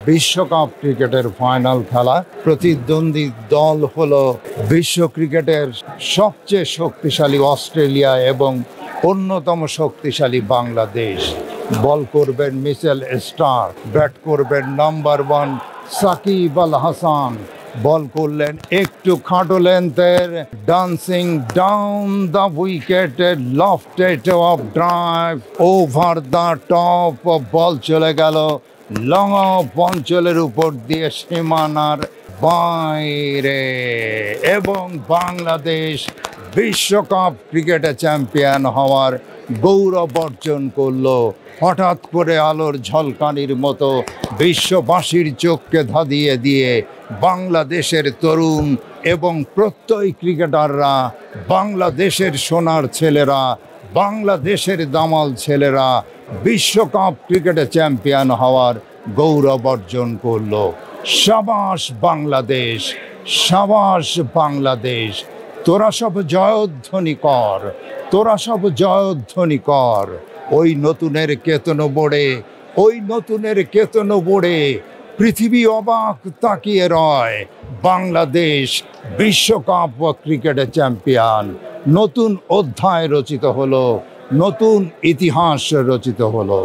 বিশ্বকাপ ক্রিকেটের ফাইনাল খেলা। প্রতিদ্বন্দ্বী দল হলো বিশ্ব ক্রিকেটের সবচেয়ে শক্তিশালী অস্ট্রেলিয়া এবং অন্যতম শক্তিশালী বাংলাদেশ। বল করবেন মিচেল স্টার্ক, ব্যাট করবেন নাম্বার 1 সাকিব আল হাসান। বল করলেন একটু খাটো লেন্থের, dancing down the wicket, lofted off drive over the top. Ball চলে গেল লং অফ অঞ্চলের উপর দিয়ে সীমানার বাইরে এবং বাংলাদেশ বিশ্বকাপ ক্রিকেটে চ্যাম্পিয়ন হওয়ার গৌরব অর্জন করলো। হঠাৎ করে আলোর ঝলকানির মতো বিশ্ববাসীর চোখকে ধাঁধিয়ে দিয়ে বাংলাদেশের তরুণ এবং প্রত্যয়ী ক্রিকেটাররা, বাংলাদেশের সোনার ছেলেরা, বাংলাদেশের দামাল ছেলেরা বিশ্বকাপ ক্রিকেটে চ্যাম্পিয়ন হওয়ার গৌরব অর্জন করলো। সাবাস বাংলাদেশ, সাবাস বাংলাদেশ। তোরা সব জয়ধ্বনি কর, তোরা সব জয়ধ্বনি কর। ওই নতুনের কেতন বোড়ে, ওই নতুনের কেতন বোড়ে পৃথিবী অবাক তাকিয়ে রয়। বাংলাদেশ বিশ্বকাপ ক্রিকেটে চ্যাম্পিয়ন। নতুন অধ্যায় রচিত হলো, নতুন ইতিহাস রচিত হলো।